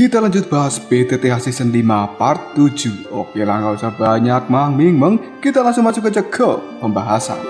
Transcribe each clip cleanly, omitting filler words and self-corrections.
Kita lanjut bahas PTTH Season 5 Part 7. Oke lah, gak usah banyak meng, kita langsung masuk aja ke pembahasan.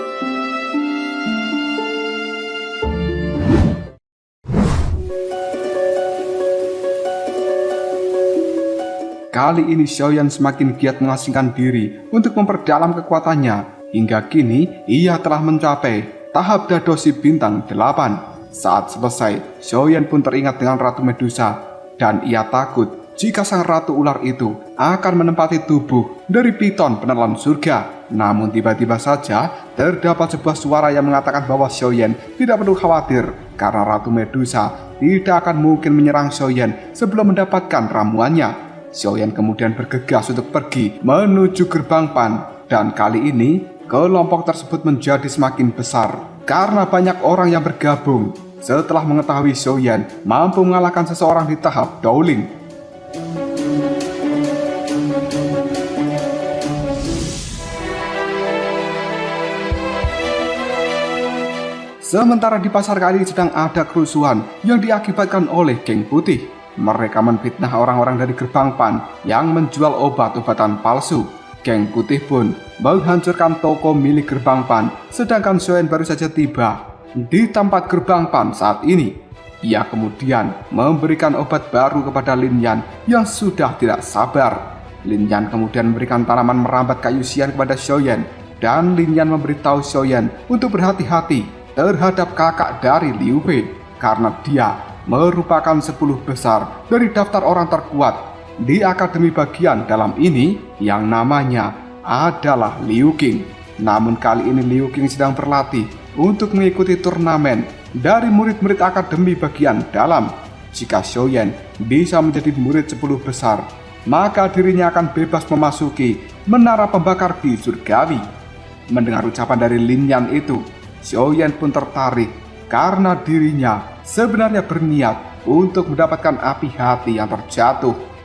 Kali ini Xiaoyan semakin giat mengasingkan diri untuk memperdalam kekuatannya. Hingga kini ia telah mencapai tahap Dadoshi bintang 8. Saat selesai, Xiaoyan pun teringat dengan Ratu Medusa. Dan ia takut jika sang ratu ular itu akan menempati tubuh dari piton penelan surga. Namun tiba-tiba saja terdapat sebuah suara yang mengatakan bahwa Xiaoyan tidak perlu khawatir karena Ratu Medusa tidak akan mungkin menyerang Xiaoyan sebelum mendapatkan ramuannya. Xiaoyan kemudian bergegas untuk pergi menuju gerbang Pan. Dan kali ini kelompok tersebut menjadi semakin besar karena banyak orang yang bergabung setelah mengetahui Xiaoyan mampu mengalahkan seseorang di tahap Dowling. Sementara di pasar kali ini sedang ada kerusuhan yang diakibatkan oleh geng putih. Mereka menfitnah orang-orang dari gerbang Pan yang menjual obat-obatan palsu. Geng putih pun menghancurkan toko milik gerbang Pan, sedangkan Xiaoyan baru saja tiba di tempat gerbang Pan saat ini. Ia kemudian memberikan obat baru kepada Lin Yan yang sudah tidak sabar. Lin Yan kemudian memberikan tanaman merambat kayu sian kepada Xiaoyan, dan Lin Yan memberitahu Xiaoyan untuk berhati-hati terhadap kakak dari Liu Bei karena dia merupakan 10 besar dari daftar orang terkuat di akademi bagian dalam ini yang namanya adalah Liu Qing. Namun kali ini Liu Qing sedang berlatih untuk mengikuti turnamen dari murid-murid akademi bagian dalam. Jika Xiaoyan bisa menjadi murid 10 besar, maka dirinya akan bebas memasuki menara pembakar di surgawi. Mendengar ucapan dari Lin Yan itu, Xiaoyan pun tertarik karena dirinya sebenarnya berniat untuk mendapatkan api hati yang terjatuh.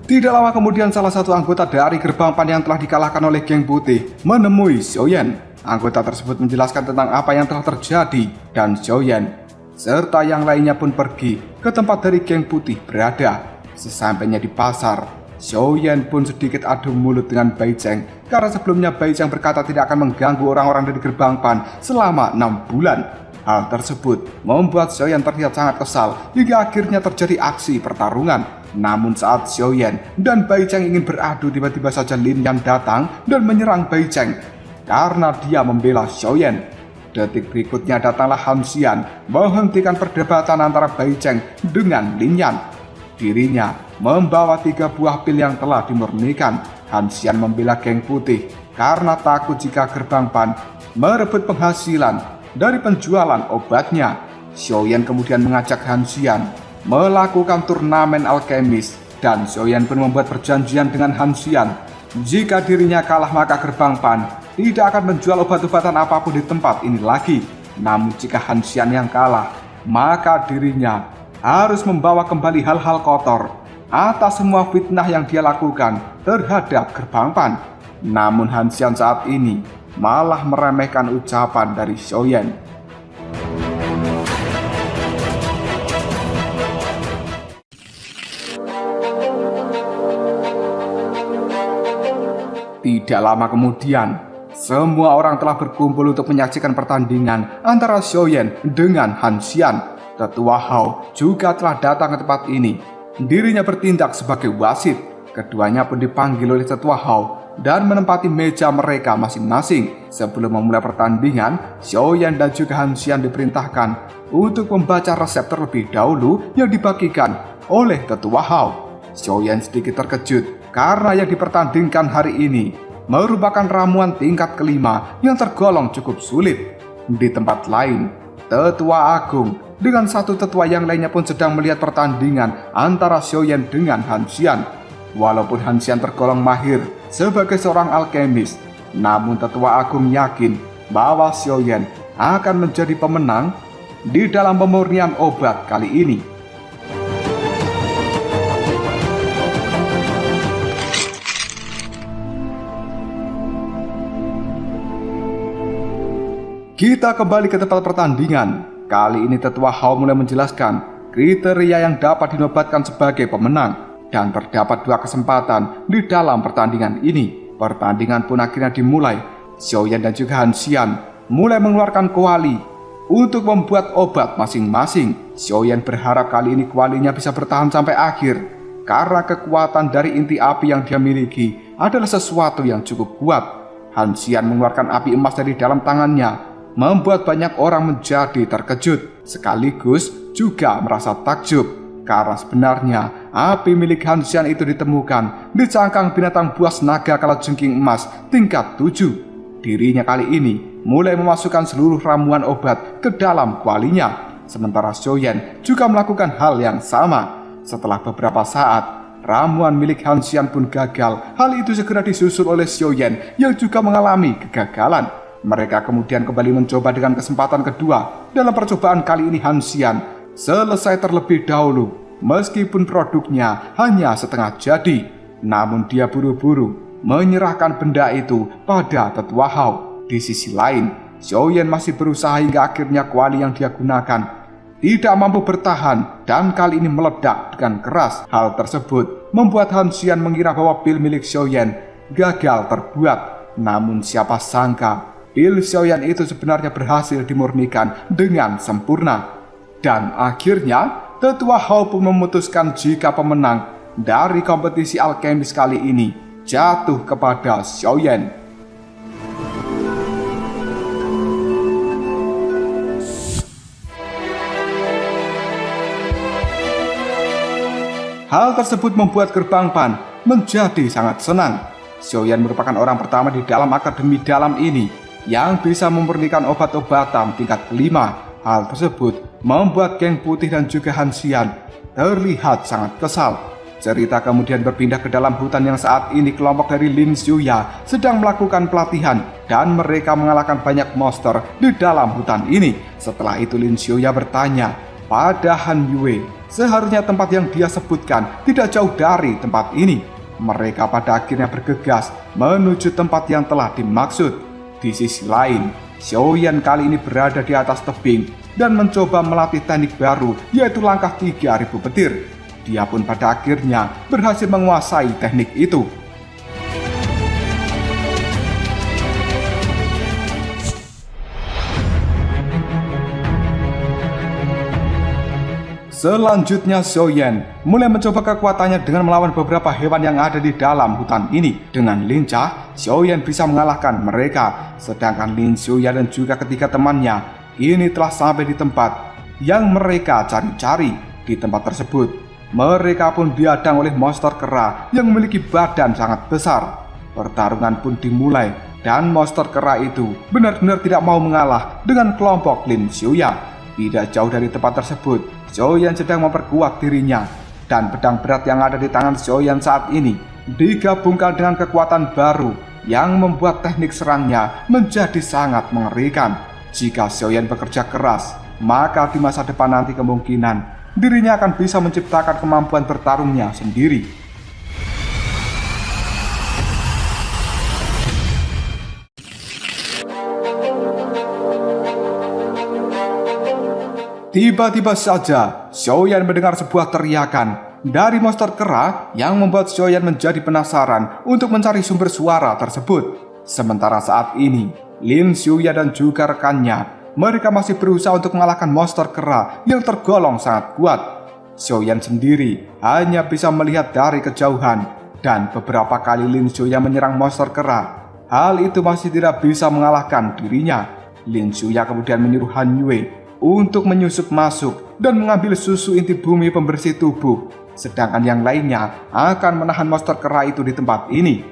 Tidak lama kemudian salah satu anggota dari gerbang Pan yang telah dikalahkan oleh geng putih menemui Xiaoyan. Anggota tersebut menjelaskan tentang apa yang telah terjadi dan Xiaoyan serta yang lainnya pun pergi ke tempat dari geng putih berada. Sesampainya di pasar, Xiaoyan pun sedikit adu mulut dengan Bai Cheng karena sebelumnya Bai Cheng berkata tidak akan mengganggu orang-orang dari gerbang Pan selama 6 bulan. Hal tersebut membuat Xiaoyan terlihat sangat kesal hingga akhirnya terjadi aksi pertarungan. Namun saat Xiaoyan dan Bai Cheng ingin beradu, tiba-tiba saja Lin Yan datang dan menyerang Bai Cheng karena dia membela Xiaoyan. Detik berikutnya datanglah Han Xian menghentikan perdebatan antara Bai Cheng dengan Lin Yan. Dirinya membawa 3 buah pil yang telah dimurnikan. Han Xian membela geng putih karena takut jika gerbang Pan merebut penghasilan dari penjualan obatnya. Xiaoyan kemudian mengajak Han Xian melakukan turnamen alkemis, dan Xiaoyan pun membuat perjanjian dengan Han Xian. Jika dirinya kalah maka gerbang Pan tidak akan menjual obat-obatan apapun di tempat ini lagi. Namun jika Han Xian yang kalah, maka dirinya harus membawa kembali hal-hal kotor atas semua fitnah yang dia lakukan terhadap gerbang Pan. Namun Han Xian saat ini malah meremehkan ucapan dari Xiaoyan. Tidak lama kemudian, semua orang telah berkumpul untuk menyaksikan pertandingan antara Xiaoyan dengan Han Xian. Tetua Hao juga telah datang ke tempat ini. Dirinya bertindak sebagai wasit. Keduanya pun dipanggil oleh Tetua Hao dan menempati meja mereka masing-masing. Sebelum memulai pertandingan, Xiaoyan dan juga Han Xian diperintahkan untuk membaca resep terlebih dahulu yang dibagikan oleh Tetua Hao. Xiaoyan sedikit terkejut karena yang dipertandingkan hari ini merupakan ramuan tingkat kelima yang tergolong cukup sulit. Di tempat lain, Tetua Agung dengan satu tetua yang lainnya pun sedang melihat pertandingan antara Xiaoyan dengan Han Xian. Walaupun Han Xian tergolong mahir sebagai seorang alkemis, namun Tetua Agung yakin bahwa Xiaoyan akan menjadi pemenang di dalam pemurnian obat kali ini. Kita kembali ke tempat pertandingan. Kali ini Tetua Hao mulai menjelaskan kriteria yang dapat dinobatkan sebagai pemenang. Dan terdapat 2 kesempatan di dalam pertandingan ini. Pertandingan pun akhirnya dimulai. Xiaoyan dan juga Han Xian mulai mengeluarkan kuali untuk membuat obat masing-masing. Xiaoyan berharap kali ini kualinya bisa bertahan sampai akhir, karena kekuatan dari inti api yang dia miliki adalah sesuatu yang cukup kuat. Han Xian mengeluarkan api emas dari dalam tangannya, membuat banyak orang menjadi terkejut, sekaligus juga merasa takjub, karena sebenarnya api milik Han Xian itu ditemukan di cangkang binatang buas naga kalajengking emas tingkat 7. Dirinya kali ini mulai memasukkan seluruh ramuan obat ke dalam kualinya, sementara Xiaoyan juga melakukan hal yang sama. Setelah beberapa saat, ramuan milik Han Xian pun gagal. Hal itu segera disusul oleh Xiaoyan yang juga mengalami kegagalan. Mereka kemudian kembali mencoba dengan kesempatan kedua. Dalam percobaan kali ini Han Xian selesai terlebih dahulu. Meskipun produknya hanya setengah jadi, namun dia buru-buru menyerahkan benda itu pada Tetua Hao. Di sisi lain, Xiaoyan masih berusaha hingga akhirnya kuali yang dia gunakan tidak mampu bertahan dan kali ini meledak dengan keras. Hal tersebut membuat Han Xian mengira bahwa pil milik Xiaoyan gagal terbuat. Namun siapa sangka pil Xiaoyan itu sebenarnya berhasil dimurnikan dengan sempurna. Dan akhirnya Tetua Hao pun memutuskan jika pemenang dari kompetisi alkemis kali ini jatuh kepada Xiaoyan. Hal tersebut membuat Gerbang Pan menjadi sangat senang. Xiaoyan merupakan orang pertama di dalam akademi dalam ini yang bisa memurnikan obat-obatan tingkat 5. Hal tersebut membuat geng putih dan juga Han Xian terlihat sangat kesal. Cerita kemudian berpindah ke dalam hutan yang saat ini kelompok dari Lin Xiuya sedang melakukan pelatihan dan mereka mengalahkan banyak monster di dalam hutan ini. Setelah itu Lin Xiuya bertanya pada Han Yue, seharusnya tempat yang dia sebutkan tidak jauh dari tempat ini. Mereka pada akhirnya bergegas menuju tempat yang telah dimaksud. Di sisi lain, Xiaoyan kali ini berada di atas tebing dan mencoba melatih teknik baru, yaitu langkah 3000 petir. Dia pun pada akhirnya berhasil menguasai teknik itu. Selanjutnya Xiaoyan mulai mencoba kekuatannya dengan melawan beberapa hewan yang ada di dalam hutan ini. Dengan lincah, Xiaoyan bisa mengalahkan mereka. Sedangkan Lin Xiuya dan juga ketiga temannya ini telah sampai di tempat yang mereka cari-cari. Di tempat tersebut, mereka pun dihadang oleh monster kera yang memiliki badan sangat besar. Pertarungan pun dimulai dan monster kera itu benar-benar tidak mau mengalah dengan kelompok Lin Xiuya. Tidak jauh dari tempat tersebut, Xiaoyan sedang memperkuat dirinya, dan pedang berat yang ada di tangan Xiaoyan saat ini digabungkan dengan kekuatan baru yang membuat teknik serangnya menjadi sangat mengerikan. Jika Xiaoyan bekerja keras, maka di masa depan nanti kemungkinan dirinya akan bisa menciptakan kemampuan bertarungnya sendiri. Tiba-tiba saja, Xiaoyan mendengar sebuah teriakan dari monster kera yang membuat Xiaoyan menjadi penasaran untuk mencari sumber suara tersebut. Sementara saat ini, Lin Xiuya dan juga rekannya, mereka masih berusaha untuk mengalahkan monster kera yang tergolong sangat kuat. Xiaoyan sendiri hanya bisa melihat dari kejauhan, dan beberapa kali Lin Xiuya menyerang monster kera. Hal itu masih tidak bisa mengalahkan dirinya. Lin Xiuya kemudian menyuruh Han Yue untuk menyusup masuk dan mengambil susu inti bumi pembersih tubuh, sedangkan yang lainnya akan menahan monster kera itu di tempat ini.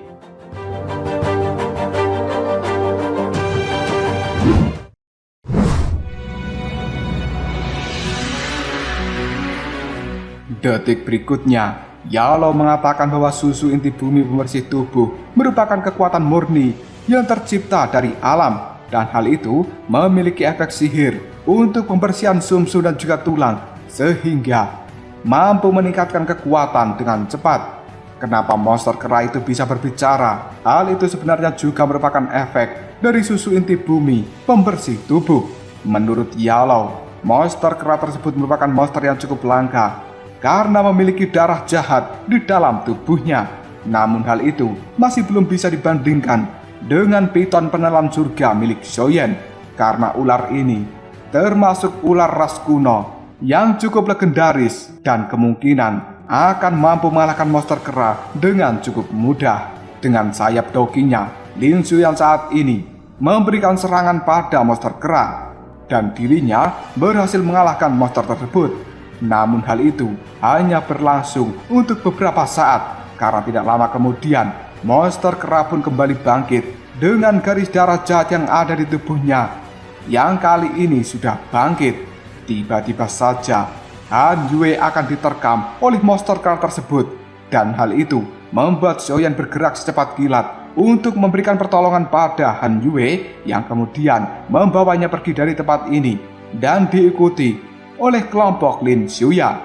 Detik berikutnya, Yalo mengatakan bahwa susu inti bumi pembersih tubuh merupakan kekuatan murni yang tercipta dari alam, dan hal itu memiliki efek sihir untuk pembersihan sumsum dan juga tulang, sehingga mampu meningkatkan kekuatan dengan cepat. Kenapa monster kera itu bisa berbicara? Hal itu sebenarnya juga merupakan efek dari susu inti bumi pembersih tubuh. Menurut Yellow, monster kera tersebut merupakan monster yang cukup langka karena memiliki darah jahat di dalam tubuhnya. Namun hal itu masih belum bisa dibandingkan dengan piton penelan surga milik Xiaoyan, karena ular ini termasuk ular ras kuno yang cukup legendaris dan kemungkinan akan mampu mengalahkan monster kera dengan cukup mudah. Dengan sayap dokinya, Lin Xiaoyan saat ini memberikan serangan pada monster kera dan dirinya berhasil mengalahkan monster tersebut. Namun hal itu hanya berlangsung untuk beberapa saat, karena tidak lama kemudian monster kera pun kembali bangkit dengan garis darah jahat yang ada di tubuhnya yang kali ini sudah bangkit. Tiba-tiba saja Han Yue akan diterkam oleh monster kera tersebut, dan hal itu membuat Xiaoyan bergerak secepat kilat untuk memberikan pertolongan pada Han Yue yang kemudian membawanya pergi dari tempat ini dan diikuti oleh kelompok Lin Xiaoyan.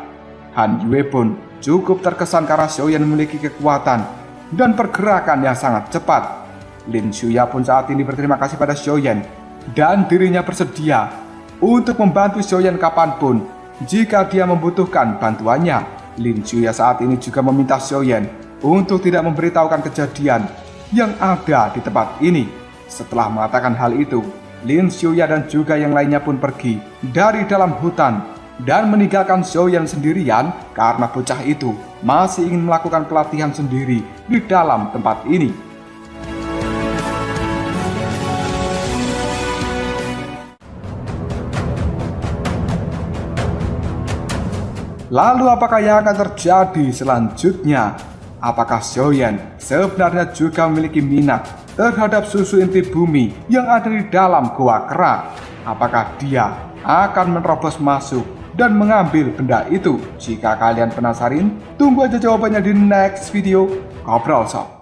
Han Yue pun cukup terkesan karena Xiaoyan memiliki kekuatan dan pergerakan yang sangat cepat. Lin Xiaoyan pun saat ini berterima kasih pada Xiaoyan dan dirinya bersedia untuk membantu Xiaoyan kapanpun jika dia membutuhkan bantuannya. Lin Xiaoyan saat ini juga meminta Xiaoyan untuk tidak memberitahukan kejadian yang ada di tempat ini. Setelah mengatakan hal itu, Lin Xiaoyan dan juga yang lainnya pun pergi dari dalam hutan dan meninggalkan Xiaoyan sendirian karena bocah itu masih ingin melakukan pelatihan sendiri di dalam tempat ini. Lalu apakah yang akan terjadi selanjutnya? Apakah Xiaoyan sebenarnya juga memiliki minat terhadap susu inti bumi yang ada di dalam goa kera? Apakah dia akan menerobos masuk dan mengambil benda itu? Jika kalian penasaran, tunggu aja jawabannya di next video Ngobrol Shop.